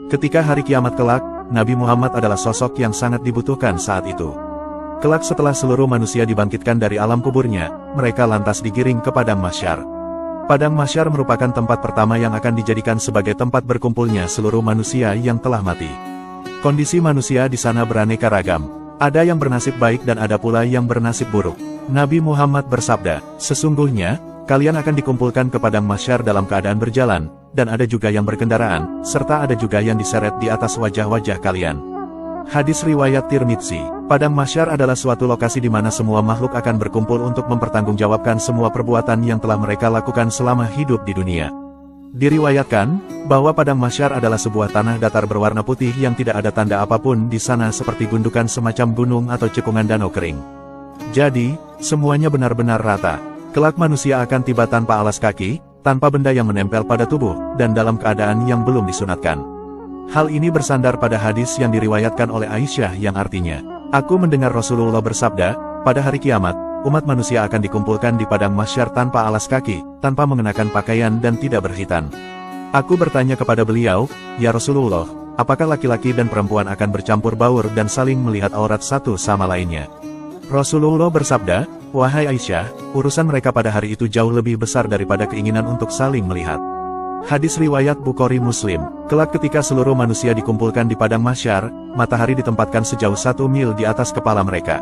Ketika hari kiamat kelak, Nabi Muhammad adalah sosok yang sangat dibutuhkan saat itu. Kelak setelah seluruh manusia dibangkitkan dari alam kuburnya, mereka lantas digiring ke Padang Mahsyar. Padang Mahsyar merupakan tempat pertama yang akan dijadikan sebagai tempat berkumpulnya seluruh manusia yang telah mati. Kondisi manusia di sana beraneka ragam. Ada yang bernasib baik dan ada pula yang bernasib buruk. Nabi Muhammad bersabda, "Sesungguhnya, kalian akan dikumpulkan ke Padang Mahsyar dalam keadaan berjalan, dan ada juga yang berkendaraan, serta ada juga yang diseret di atas wajah-wajah kalian." Hadis riwayat Tirmidzi. Padang Mahsyar adalah suatu lokasi di mana semua makhluk akan berkumpul untuk mempertanggungjawabkan semua perbuatan yang telah mereka lakukan selama hidup di dunia. Diriwayatkan bahwa Padang Mahsyar adalah sebuah tanah datar berwarna putih yang tidak ada tanda apapun di sana seperti gundukan semacam gunung atau cekungan danau kering. Jadi, semuanya benar-benar rata. Kelak manusia akan tiba tanpa alas kaki, tanpa benda yang menempel pada tubuh, dan dalam keadaan yang belum disunatkan. Hal ini bersandar pada hadis yang diriwayatkan oleh Aisyah yang artinya, "Aku mendengar Rasulullah bersabda, pada hari kiamat, umat manusia akan dikumpulkan di Padang Mahsyar tanpa alas kaki, tanpa mengenakan pakaian dan tidak berkhitan. Aku bertanya kepada beliau, 'Ya Rasulullah, apakah laki-laki dan perempuan akan bercampur baur dan saling melihat aurat satu sama lainnya?' Rasulullah bersabda, 'Wahai Aisyah, urusan mereka pada hari itu jauh lebih besar daripada keinginan untuk saling melihat.'" Hadis riwayat Bukhari Muslim. Kelak ketika seluruh manusia dikumpulkan di Padang Mahsyar, matahari ditempatkan sejauh 1 mil di atas kepala mereka.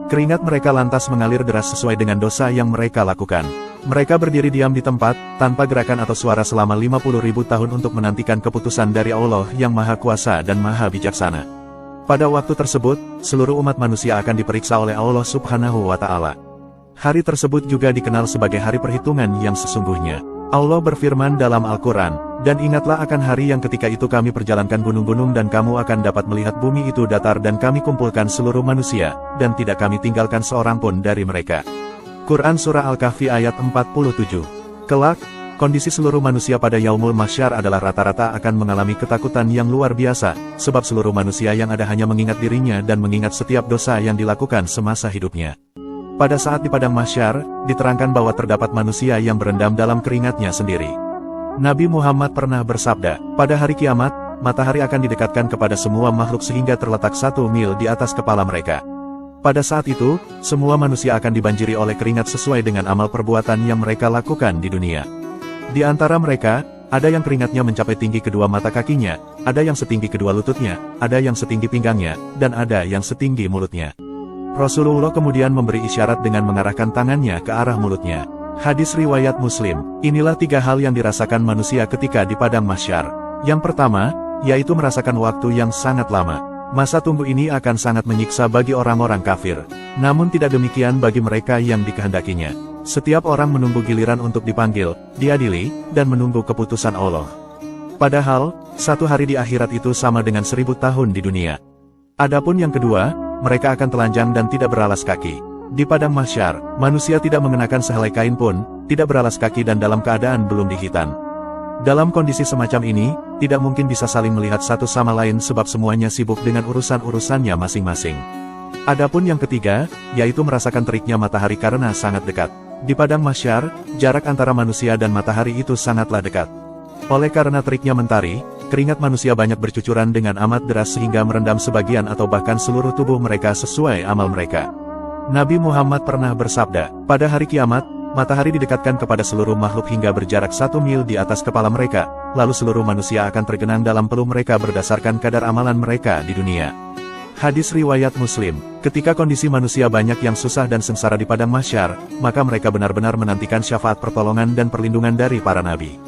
Keringat mereka lantas mengalir deras sesuai dengan dosa yang mereka lakukan. Mereka berdiri diam di tempat, tanpa gerakan atau suara selama 50.000 tahun untuk menantikan keputusan dari Allah yang Maha Kuasa dan Maha Bijaksana. Pada waktu tersebut, seluruh umat manusia akan diperiksa oleh Allah Subhanahu wa Ta'ala. Hari tersebut juga dikenal sebagai hari perhitungan yang sesungguhnya. Allah berfirman dalam Al-Quran, "Dan ingatlah akan hari yang ketika itu kami perjalankan gunung-gunung dan kamu akan dapat melihat bumi itu datar dan kami kumpulkan seluruh manusia, dan tidak kami tinggalkan seorang pun dari mereka." Quran Surah Al-Kahfi ayat 47. Kelak, kondisi seluruh manusia pada Yaumul Mahsyar adalah rata-rata akan mengalami ketakutan yang luar biasa, sebab seluruh manusia yang ada hanya mengingat dirinya dan mengingat setiap dosa yang dilakukan semasa hidupnya. Pada saat di Padang Mahsyar, diterangkan bahwa terdapat manusia yang berendam dalam keringatnya sendiri. Nabi Muhammad pernah bersabda, "Pada hari kiamat, matahari akan didekatkan kepada semua makhluk sehingga terletak 1 mil di atas kepala mereka. Pada saat itu, semua manusia akan dibanjiri oleh keringat sesuai dengan amal perbuatan yang mereka lakukan di dunia. Di antara mereka, ada yang keringatnya mencapai tinggi kedua mata kakinya, ada yang setinggi kedua lututnya, ada yang setinggi pinggangnya, dan ada yang setinggi mulutnya." Rasulullah kemudian memberi isyarat dengan mengarahkan tangannya ke arah mulutnya. Hadis riwayat Muslim. Inilah 3 hal yang dirasakan manusia ketika di Padang Mahsyar. Yang pertama, yaitu merasakan waktu yang sangat lama. Masa tunggu ini akan sangat menyiksa bagi orang-orang kafir. Namun tidak demikian bagi mereka yang dikehendakinya. Setiap orang menunggu giliran untuk dipanggil, diadili, dan menunggu keputusan Allah. Padahal, 1 hari di akhirat itu sama dengan 1000 tahun di dunia. Adapun yang kedua, mereka akan telanjang dan tidak beralas kaki. Di Padang Mahsyar, manusia tidak mengenakan sehelai kain pun, tidak beralas kaki dan dalam keadaan belum dihitan. Dalam kondisi semacam ini, tidak mungkin bisa saling melihat satu sama lain sebab semuanya sibuk dengan urusan-urusannya masing-masing. Adapun yang ketiga, yaitu merasakan teriknya matahari karena sangat dekat. Di Padang Mahsyar, jarak antara manusia dan matahari itu sangatlah dekat. Oleh karena teriknya mentari, keringat manusia banyak bercucuran dengan amat deras sehingga merendam sebagian atau bahkan seluruh tubuh mereka sesuai amal mereka. Nabi Muhammad pernah bersabda, "Pada hari kiamat, matahari didekatkan kepada seluruh makhluk hingga berjarak 1 mil di atas kepala mereka, lalu seluruh manusia akan tergenang dalam peluh mereka berdasarkan kadar amalan mereka di dunia." Hadis riwayat Muslim. Ketika kondisi manusia banyak yang susah dan sengsara di Padang Mahsyar, maka mereka benar-benar menantikan syafaat pertolongan dan perlindungan dari para nabi.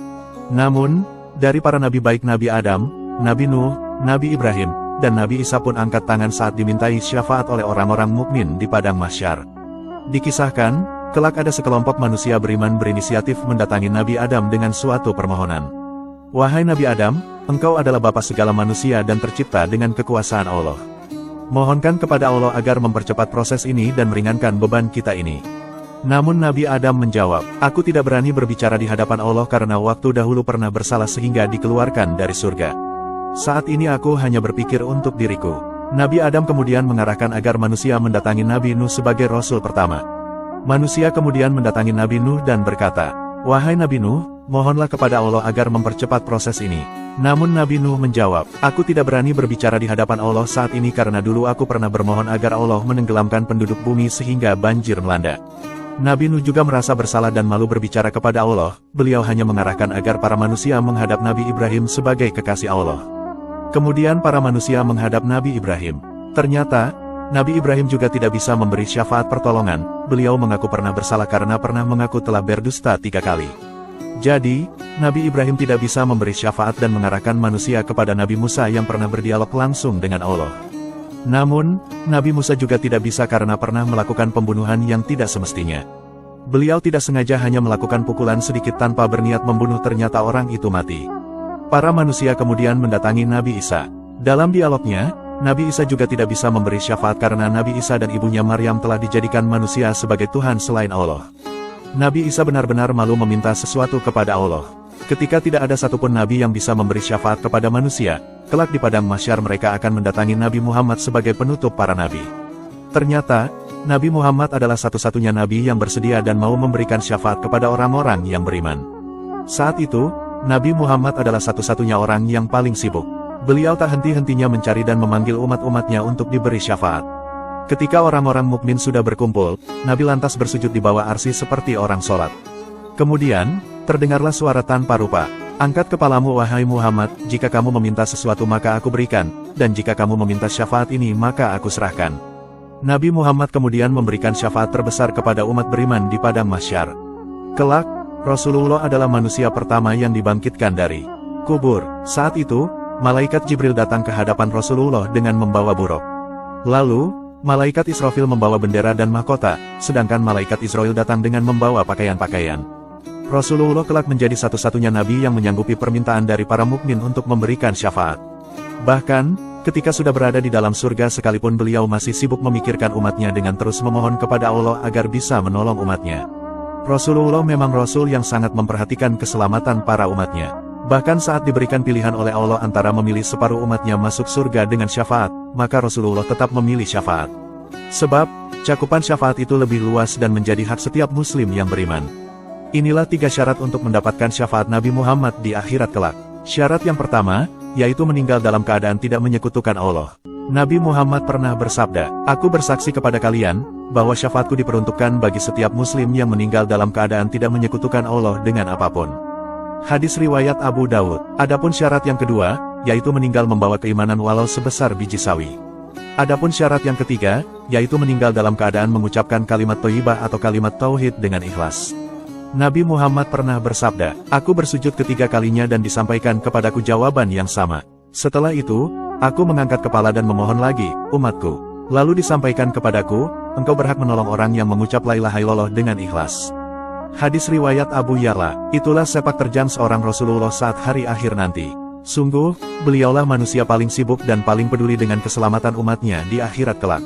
Namun, dari para nabi baik Nabi Adam, Nabi Nuh, Nabi Ibrahim, dan Nabi Isa pun angkat tangan saat dimintai syafaat oleh orang-orang mukmin di Padang Mahsyar. Dikisahkan, kelak ada sekelompok manusia beriman berinisiatif mendatangi Nabi Adam dengan suatu permohonan. "Wahai Nabi Adam, engkau adalah bapa segala manusia dan tercipta dengan kekuasaan Allah. Mohonkan kepada Allah agar mempercepat proses ini dan meringankan beban kita ini." Namun Nabi Adam menjawab, "Aku tidak berani berbicara di hadapan Allah karena waktu dahulu pernah bersalah sehingga dikeluarkan dari surga. Saat ini aku hanya berpikir untuk diriku." Nabi Adam kemudian mengarahkan agar manusia mendatangi Nabi Nuh sebagai Rasul pertama. Manusia kemudian mendatangi Nabi Nuh dan berkata, "Wahai Nabi Nuh, mohonlah kepada Allah agar mempercepat proses ini. Namun Nabi Nuh menjawab, aku tidak berani berbicara di hadapan Allah saat ini karena dulu aku pernah bermohon agar Allah menenggelamkan penduduk bumi sehingga banjir melanda. Nabi Nuh juga merasa bersalah dan malu berbicara kepada Allah, beliau hanya mengarahkan agar para manusia menghadap Nabi Ibrahim sebagai kekasih Allah. Kemudian para manusia menghadap Nabi Ibrahim. Ternyata, Nabi Ibrahim juga tidak bisa memberi syafaat pertolongan, beliau mengaku pernah bersalah karena pernah mengaku telah berdusta 3 kali. Jadi, Nabi Ibrahim tidak bisa memberi syafaat dan mengarahkan manusia kepada Nabi Musa yang pernah berdialog langsung dengan Allah. Namun, Nabi Musa juga tidak bisa karena pernah melakukan pembunuhan yang tidak semestinya. Beliau tidak sengaja hanya melakukan pukulan sedikit tanpa berniat membunuh, ternyata orang itu mati. Para manusia kemudian mendatangi Nabi Isa. Dalam dialognya, Nabi Isa juga tidak bisa memberi syafaat karena Nabi Isa dan ibunya Maryam telah dijadikan manusia sebagai Tuhan selain Allah. Nabi Isa benar-benar malu meminta sesuatu kepada Allah. Ketika tidak ada satupun Nabi yang bisa memberi syafaat kepada manusia, kelak di padang mahsyar mereka akan mendatangi Nabi Muhammad sebagai penutup para Nabi. Ternyata, Nabi Muhammad adalah satu-satunya Nabi yang bersedia dan mau memberikan syafaat kepada orang-orang yang beriman. Saat itu, Nabi Muhammad adalah satu-satunya orang yang paling sibuk. Beliau tak henti-hentinya mencari dan memanggil umat-umatnya untuk diberi syafaat. Ketika orang-orang mukmin sudah berkumpul, Nabi lantas bersujud di bawah arsy seperti orang sholat. Kemudian, terdengarlah suara tanpa rupa, angkat kepalamu wahai Muhammad, jika kamu meminta sesuatu maka aku berikan, dan jika kamu meminta syafaat ini maka aku serahkan. Nabi Muhammad kemudian memberikan syafaat terbesar kepada umat beriman di padang mahsyar. Kelak, Rasulullah adalah manusia pertama yang dibangkitkan dari kubur. Saat itu, Malaikat Jibril datang ke hadapan Rasulullah dengan membawa buruk. Lalu, Malaikat Israfil membawa bendera dan mahkota, sedangkan Malaikat Israel datang dengan membawa pakaian-pakaian. Rasulullah kelak menjadi satu-satunya Nabi yang menyanggupi permintaan dari para mukmin untuk memberikan syafaat. Bahkan, ketika sudah berada di dalam surga sekalipun beliau masih sibuk memikirkan umatnya dengan terus memohon kepada Allah agar bisa menolong umatnya. Rasulullah memang Rasul yang sangat memperhatikan keselamatan para umatnya. Bahkan saat diberikan pilihan oleh Allah antara memilih separuh umatnya masuk surga dengan syafaat, maka Rasulullah tetap memilih syafaat. Sebab, cakupan syafaat itu lebih luas dan menjadi hak setiap muslim yang beriman. Inilah 3 syarat untuk mendapatkan syafaat Nabi Muhammad di akhirat kelak. Syarat yang pertama, yaitu meninggal dalam keadaan tidak menyekutukan Allah. Nabi Muhammad pernah bersabda, aku bersaksi kepada kalian, bahwa syafaatku diperuntukkan bagi setiap muslim yang meninggal dalam keadaan tidak menyekutukan Allah dengan apapun. Hadis riwayat Abu Daud. Adapun syarat yang kedua, yaitu meninggal membawa keimanan walau sebesar biji sawi. Adapun syarat yang ketiga, yaitu meninggal dalam keadaan mengucapkan kalimat thayyibah atau kalimat tauhid dengan ikhlas. Nabi Muhammad pernah bersabda, aku bersujud ketiga kalinya dan disampaikan kepadaku jawaban yang sama. Setelah itu, aku mengangkat kepala dan memohon lagi, umatku. Lalu disampaikan kepadaku, engkau berhak menolong orang yang mengucap la ilaha illallah dengan ikhlas. Hadis riwayat Abu Ya'la. Itulah sepak terjang seorang Rasulullah saat hari akhir nanti. Sungguh, beliaulah manusia paling sibuk dan paling peduli dengan keselamatan umatnya di akhirat kelak.